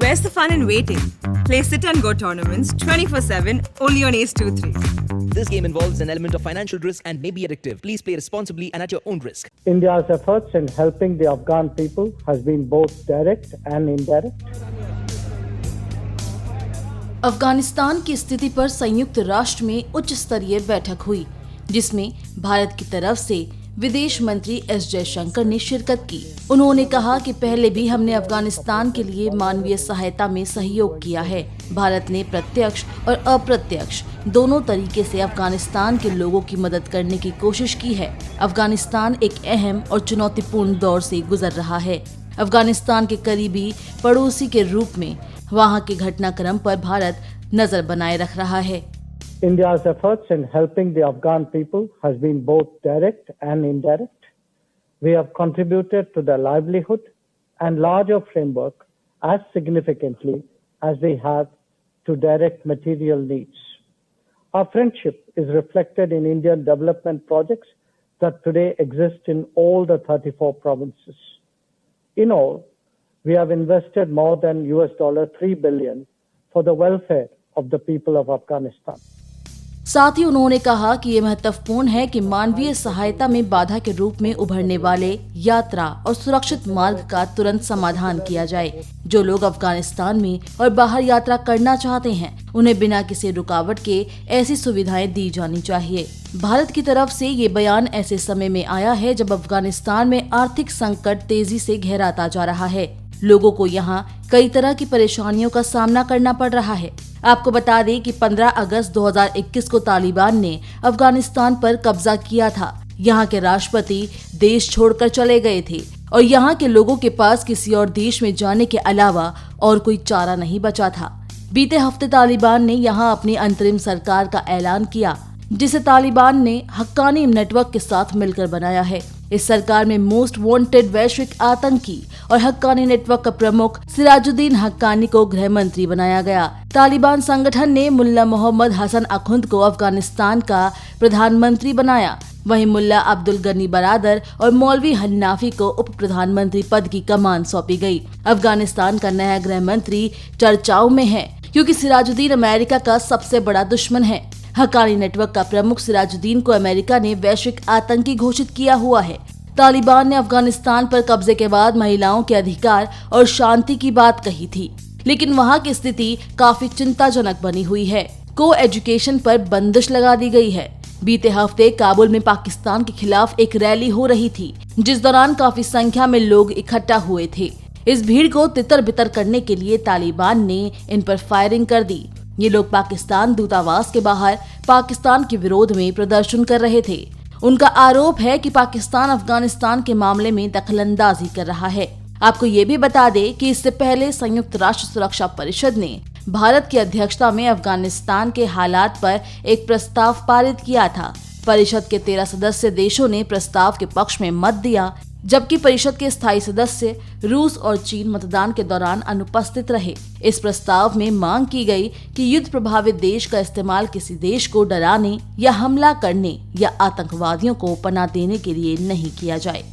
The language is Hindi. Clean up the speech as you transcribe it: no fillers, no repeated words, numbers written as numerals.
Where's the fun in waiting? Play Sit and Go tournaments 24/7 only on Ace 2-3. This game involves an element of financial risk and may be addictive. Please play responsibly and at your own risk. India's efforts in helping the Afghan people has been both direct and indirect. Afghanistan की स्थिति पर संयुक्त राष्ट्र में उच्च स्तरीय बैठक हुई, जिसमें भारत की तरफ से विदेश मंत्री एस जयशंकर ने शिरकत की। उन्होंने कहा कि पहले भी हमने अफगानिस्तान के लिए मानवीय सहायता में सहयोग किया है। भारत ने प्रत्यक्ष और अप्रत्यक्ष दोनों तरीके से अफगानिस्तान के लोगों की मदद करने की कोशिश की है। अफगानिस्तान एक अहम और चुनौतीपूर्ण दौर से गुजर रहा है। अफगानिस्तान के करीबी पड़ोसी के रूप में वहां के घटनाक्रम पर भारत नजर बनाए रख रहा है। India's efforts in helping the Afghan people has been both direct and indirect. We have contributed to their livelihood and larger framework as significantly as we have to direct material needs. Our friendship is reflected in Indian development projects that today exist in all the 34 provinces. In all, we have invested more than $3 billion for the welfare of the people of Afghanistan. साथ ही उन्होंने कहा कि ये महत्वपूर्ण है कि मानवीय सहायता में बाधा के रूप में उभरने वाले यात्रा और सुरक्षित मार्ग का तुरंत समाधान किया जाए। जो लोग अफगानिस्तान में और बाहर यात्रा करना चाहते हैं, उन्हें बिना किसी रुकावट के ऐसी सुविधाएं दी जानी चाहिए। भारत की तरफ से ये बयान ऐसे समय में आया है जब अफगानिस्तान में आर्थिक संकट तेजी से गहराता जा रहा है। लोगों को यहाँ कई तरह की परेशानियों का सामना करना पड़ रहा है। आपको बता दें कि 15 अगस्त 2021 को तालिबान ने अफगानिस्तान पर कब्जा किया था। यहाँ के राष्ट्रपति देश छोड़कर चले गए थे और यहाँ के लोगों के पास किसी और देश में जाने के अलावा और कोई चारा नहीं बचा था। बीते हफ्ते तालिबान ने यहाँ अपनी अंतरिम सरकार का ऐलान किया, जिसे तालिबान ने हक्कानी नेटवर्क के साथ मिलकर बनाया है। इस सरकार में मोस्ट वांटेड वैश्विक आतंकी और हक्कानी नेटवर्क का प्रमुख सिराजुद्दीन हक्कानी को गृह मंत्री बनाया गया। तालिबान संगठन ने मुल्ला मोहम्मद हसन अखुंद को अफगानिस्तान का प्रधानमंत्री बनाया। वहीं मुल्ला अब्दुल गनी बरादर और मौलवी हन्नाफी को उप प्रधानमंत्री पद की कमान सौंपी गई। अफगानिस्तान का नया गृह मंत्री चर्चाओं में है, क्योंकि सिराजुद्दीन अमेरिका का सबसे बड़ा दुश्मन है। हक्कानी नेटवर्क का प्रमुख सिराजुद्दीन को अमेरिका ने वैश्विक आतंकी घोषित किया हुआ है। तालिबान ने अफगानिस्तान पर कब्जे के बाद महिलाओं के अधिकार और शांति की बात कही थी, लेकिन वहां की स्थिति काफी चिंताजनक बनी हुई है। को एजुकेशन पर बंदिश लगा दी गई है। बीते हफ्ते काबुल में पाकिस्तान के खिलाफ एक रैली हो रही थी, जिस दौरान काफी संख्या में लोग इकट्ठा हुए थे। इस भीड़ को तितर बितर करने के लिए तालिबान ने इन पर फायरिंग कर दी। ये लोग पाकिस्तान दूतावास के बाहर पाकिस्तान के विरोध में प्रदर्शन कर रहे थे। उनका आरोप है कि पाकिस्तान अफगानिस्तान के मामले में दखलंदाजी कर रहा है। आपको ये भी बता दें कि इससे पहले संयुक्त राष्ट्र सुरक्षा परिषद ने भारत की अध्यक्षता में अफगानिस्तान के हालात पर एक प्रस्ताव पारित किया था। परिषद के 13 सदस्य देशों ने प्रस्ताव के पक्ष में मत दिया, जबकि परिषद के स्थायी सदस्य रूस और चीन मतदान के दौरान अनुपस्थित रहे। इस प्रस्ताव में मांग की गई कि युद्ध प्रभावित देश का इस्तेमाल किसी देश को डराने या हमला करने या आतंकवादियों को पनाह देने के लिए नहीं किया जाए।